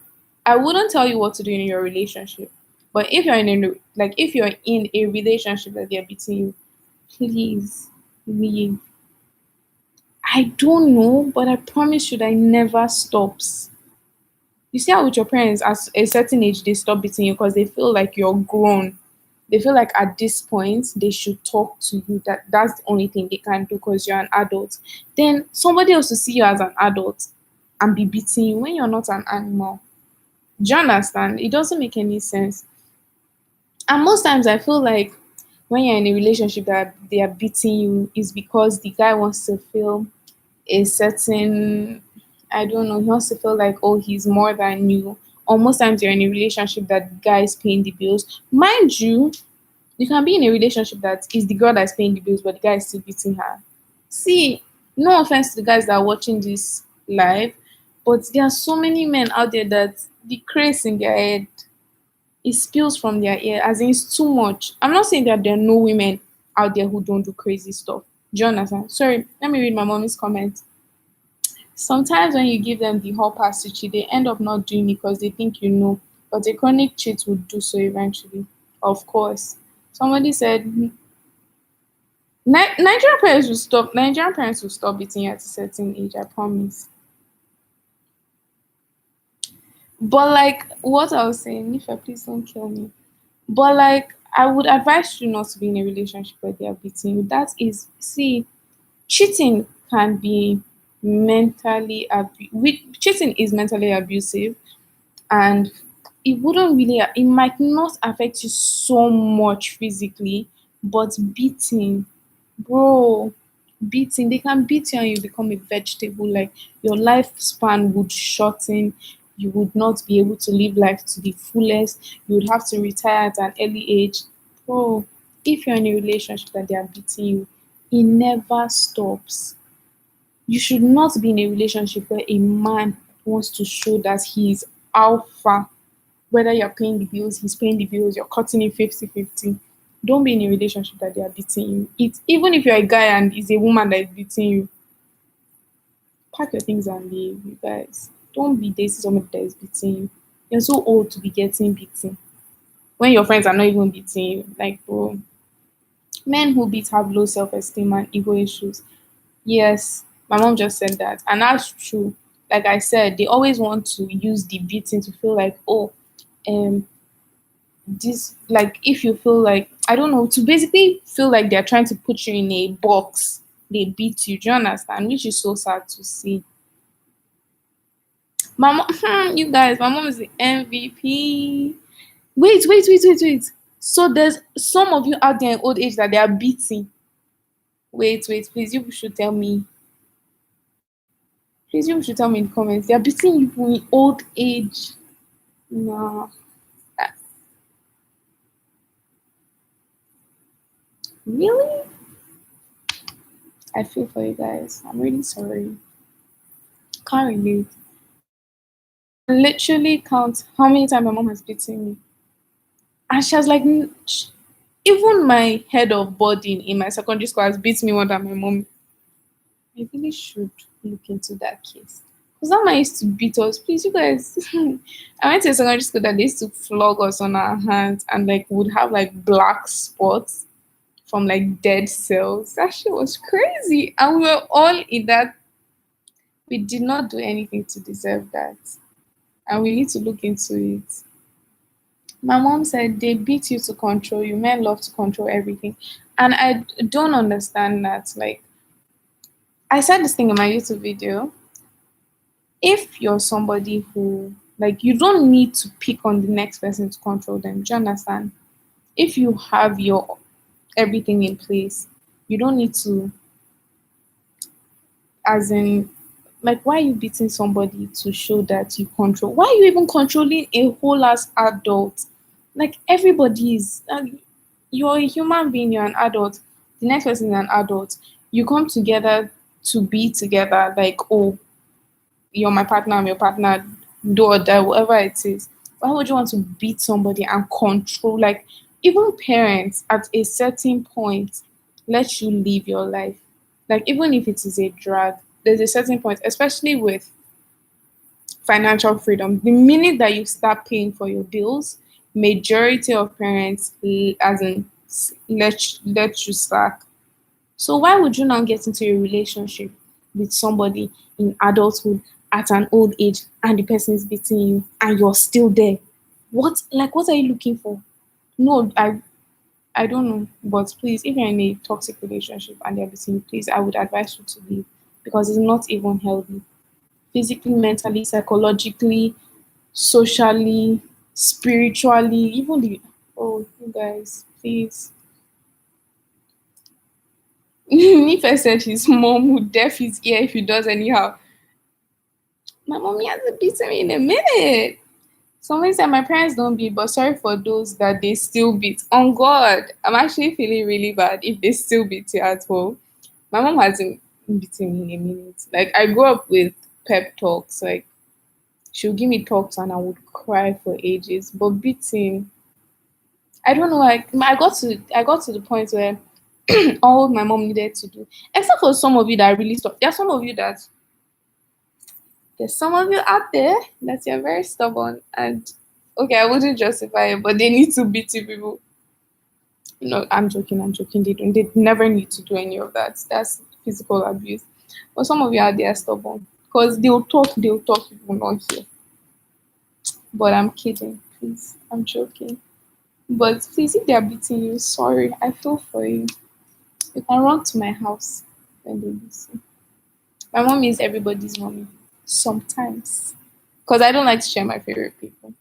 I wouldn't tell you what to do in your relationship. But if you're in a relationship that they're beating you, please leave. I don't know, but I promise you that it never stops. You see how with your parents at a certain age they stop beating you because they feel like you're grown. They feel like at this point they should talk to you. That's the only thing they can do because you're an adult. Then somebody else will see you as an adult and be beating you when you're not an animal. Do you understand? It doesn't make any sense. And most times I feel like when you're in a relationship that they are beating you is because the guy wants to feel a certain, I don't know, he wants to feel like, oh, he's more than you. Or most times you're in a relationship that the guy is paying the bills. Mind you, you can be in a relationship that is the girl that's paying the bills, but the guy is still beating her. See, no offense to the guys that are watching this live, but there are so many men out there that the craze in their head, it spills from their ear, as in it's too much. I'm not saying that there are no women out there who don't do crazy stuff. Do you understand? Sorry, let me read my mommy's comment. Sometimes when you give them the whole pass to cheat, they end up not doing it because they think you know. But a chronic cheat would do so eventually. Of course. Somebody said Nigerian parents will stop beating you at a certain age, I promise. But like what I was saying, Nifa, please don't kill me. But like I would advise you not to be in a relationship where they are beating you. That is, see, cheating can be cheating is mentally abusive, and it might not affect you so much physically, but beating, bro, beating, they can beat you and you become a vegetable. Like your lifespan would shorten, you would not be able to live life to the fullest, you would have to retire at an early age. Bro, if you're in a relationship that they are beating you, it never stops. You should not be in a relationship where a man wants to show that he is alpha. Whether you're paying the bills, he's paying the bills, you're cutting it 50-50. Don't be in a relationship that they are beating you. Even if you're a guy and it's a woman that is beating you, pack your things and leave, you guys. Don't be dating somebody that is beating you. You're so old to be getting beaten when your friends are not even beating you. Like, bro, men who beat have low self-esteem and ego issues. Yes, my mom just said that, and that's true. Like I said, they always want to use the beating to feel like, oh, um, this, like, if you feel like, I don't know, to basically feel like they're trying to put you in a box. They beat you. Do you understand? Which is so sad to see. My mom, you guys, my mom is the MVP. Wait. So there's some of you out there in old age that they are beating. Wait, please, you should tell me. Please, you should tell me in the comments. They are beating you in old age. Nah. Uh, Really? I feel for you guys. I'm really sorry. Can't relate. Literally count how many times my mom has beaten me. And she has like, even my head of boarding in my secondary school has beat me more than my mom. I really should look into that case. Because that man used to beat us. Please, you guys. I went to a secondary school that they used to flog us on our hands and like would have like black spots from like dead cells. That shit was crazy. And we were all in that. We did not do anything to deserve that. And we need to look into it. My mom said they beat you to control you. Men love to control everything. And I don't understand that. Like, I said this thing in my YouTube video. If you're somebody who, like, you don't need to pick on the next person to control them. Do you understand? If you have your everything in place, you don't need to, as in, like, why are you beating somebody to show that you control? Why are you even controlling a whole ass adult? Like, everybody is, you're a human being, you're an adult, the next person is an adult. You come together to be together, like, oh, you're my partner, I'm your partner, do or die, whatever it is. Why would you want to beat somebody and control? Like, even parents at a certain point let you live your life. Like, even if it is a drag, there's a certain point, especially with financial freedom. The minute that you start paying for your bills, majority of parents, as in, let you slack. So why would you now get into a relationship with somebody in adulthood at an old age and the person is beating you and you're still there? What are you looking for? No, I don't know. But please, if you're in a toxic relationship and they're beating you, please, I would advise you to leave because it's not even healthy. Physically, mentally, psychologically, socially, spiritually, even the, oh, you guys, please. Nife said his mom would deaf his ear if he does anyhow. My mommy hasn't beaten me in a minute. Somebody said my parents don't beat, but sorry for those that they still beat. On God, I'm actually feeling really bad if they still beat you at home. My mom hasn't beaten me in a minute. Like, I grew up with pep talks. Like, she'll give me talks and I would cry for ages. But beating, I don't know. Like, I got to the point where all my mom needed to do, except for some of you that really stop. There are some of you that there's some of you out there that you're very stubborn and okay, I wouldn't justify it, but they need to beat you people. No, I'm joking. They never need to do any of that. That's physical abuse. But some of you out there are stubborn. Because they'll talk, people will not hear. But I'm kidding, please. I'm joking. But please, if they're beating you, sorry. I feel for you. You can run to my house when they beat you. My mom is everybody's mommy. Sometimes. Because I don't like to share my favorite people.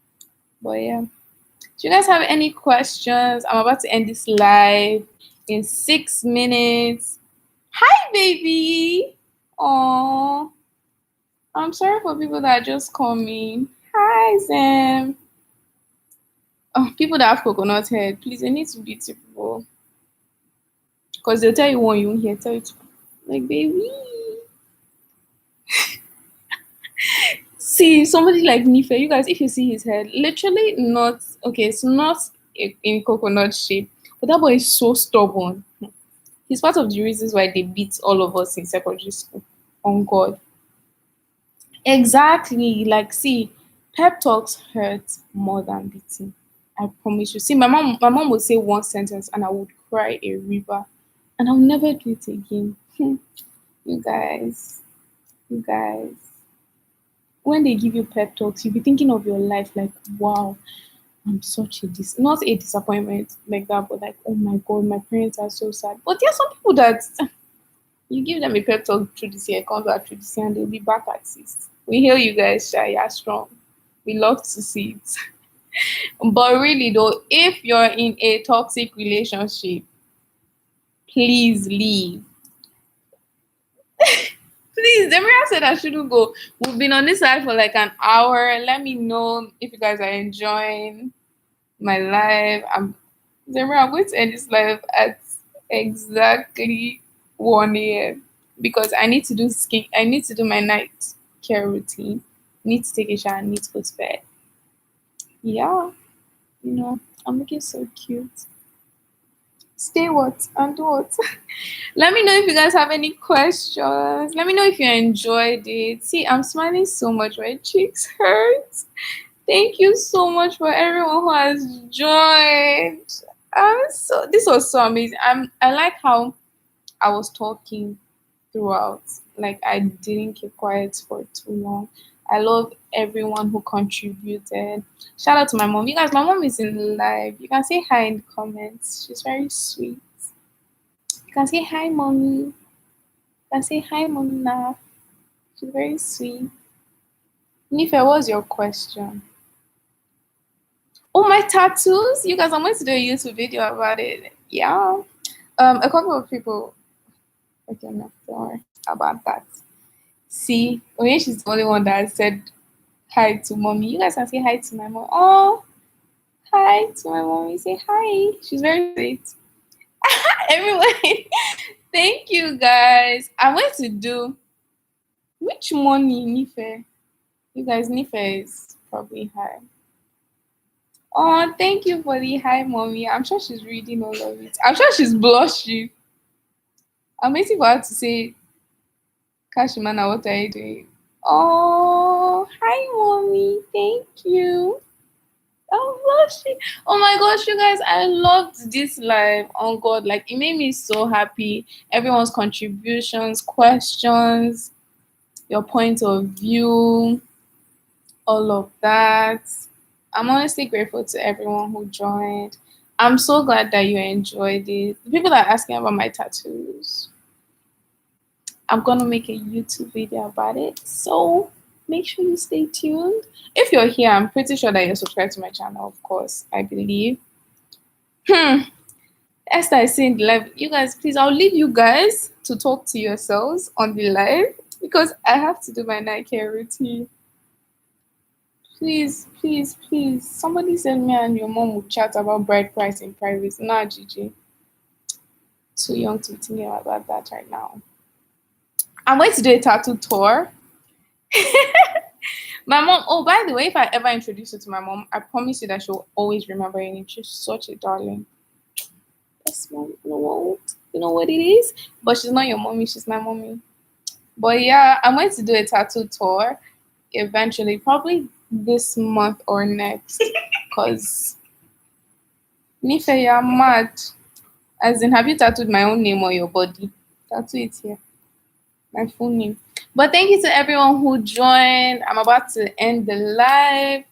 But yeah. Do you guys have any questions? I'm about to end this live in 6 minutes. Hi, baby. Oh, I'm sorry for people that just call me. Hi, Sam. Oh, people that have coconut head, please, they need to be people. Because they'll tell you one, you won't hear. Tell you to, like, baby. See, somebody like Nife, you guys, if you see his head, literally not, okay, it's not in coconut shape, but that boy is so stubborn. He's part of the reasons why they beat all of us in secondary school. On God. Exactly. Like, see, Pep talks hurt more than beating. I promise you. See, my mom would say one sentence and I would cry a river. And I'll never do it again. You guys, you guys. When they give you pep talks, you'll be thinking of your life like, wow, I'm such a not a disappointment like that, but like, oh my god, my parents are so sad. But there are some people that you give them a pep talk through this year, comes back through this year, and they'll be back at it. We hear you guys, Shy, you're strong. We love to see it. But really though, if you're in a toxic relationship, please leave. Please, Demiria said I shouldn't go. We've been on this side for like an hour. Let me know if you guys are enjoying my live. I'm going to end this live at exactly 1 a.m. because I need to do my night care routine. Need to take a shower, need to go to bed. Yeah, I'm looking so cute. Stay what and do what? Let me know if you guys have any questions. Let me know if you enjoyed it. See, I'm smiling so much, my cheeks hurt. Thank you so much for everyone who has joined. This was so amazing. I like how I was talking throughout. Like I didn't keep quiet for too long. I love everyone who contributed. Shout out to my mom. You guys, my mom is in live. You can say hi in the comments. She's very sweet. You can say hi, mommy. You can say hi, mommy now. She's very sweet. Nife, what's your question? Oh, my tattoos! You guys, I'm going to do a YouTube video about it. Yeah. A couple of people. Okay, no, don't worry about that. See, Oye, she's the only one that said hi to mommy. You guys can say hi to my mom. Oh, hi to my mommy. Say hi. She's very sweet. Everyone, thank you guys. I'm going to do which money, Nife? You guys, Nife is probably high. Oh, thank you for the hi, mommy. I'm sure she's reading all of it. I'm sure she's blushing. I'm waiting for her to say, Kashimana, what are you doing? Oh, hi, mommy. Thank you. I'm blushing. Oh my gosh, you guys, I loved this live on God. Like, it made me so happy. Everyone's contributions, questions, your point of view, all of that. I'm honestly grateful to everyone who joined. I'm so glad that you enjoyed it. The people that are asking about my tattoos, I'm gonna make a YouTube video about it. So make sure you stay tuned. If you're here, I'm pretty sure that you're subscribed to my channel, of course, I believe. Esther is saying the live. You guys, please, I'll leave you guys to talk to yourselves on the live because I have to do my night care routine. Please, please, please. Somebody said me and your mom would chat about bride price in private. Nah, Gigi. Too young to be thinking about that right now. I'm going to do a tattoo tour. My mom, oh, by the way, if I ever introduce you to my mom, I promise you that she'll always remember your name. She's such a darling. Yes, mom, you know what it is? But she's not your mommy, she's my mommy. But yeah, I'm going to do a tattoo tour eventually, probably this month or next. Because Nife, you're mad. As in, have you tattooed my own name on your body? Tattoo it here. My full name. But thank you to everyone who joined. I'm about to end the live.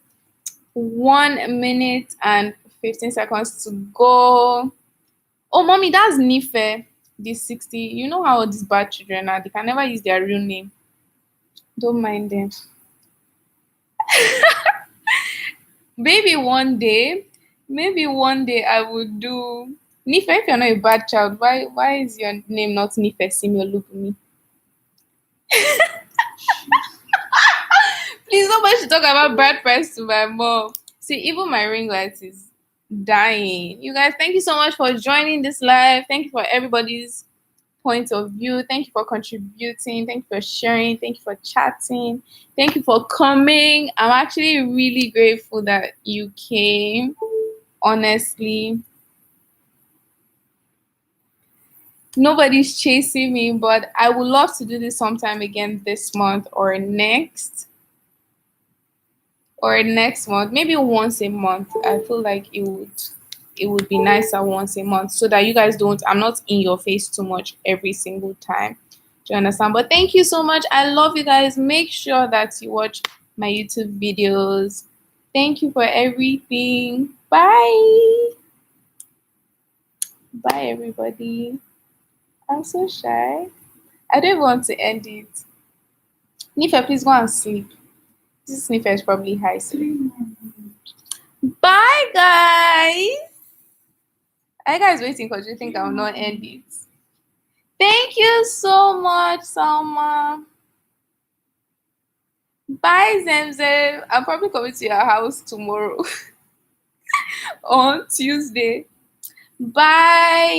1 minute and 15 seconds to go. Oh, mommy, that's Nife. This 60. You know how these bad children are. They can never use their real name. Don't mind them. Maybe one day I would do Nife. If you're not a bad child, why is your name not Nife Simolubumi? Please, nobody should talk about bad press to my mom. See, even my ring light is dying. You guys, thank you so much for joining this live. Thank you for everybody's point of view. Thank you for contributing. Thank you for sharing. Thank you for chatting. Thank you for coming. I'm actually really grateful that you came. Honestly, nobody's chasing me, but I would love to do this sometime again this month or next. or next month, maybe once a month. I feel like it would be nicer once a month so that you guys don't I'm not in your face too much every single time. Do you understand? But thank you so much. I love you guys. Make sure that you watch my YouTube videos. Thank you for everything. Bye. Bye everybody. I'm so shy. I don't want to end it. Nifa, please go and sleep. This Nifa is probably high sleep. Bye guys. Are you guys waiting because you think I'll not end it? Thank you so much, Salma. Bye, Zemzem. I'm probably coming to your house tomorrow on Tuesday. Bye.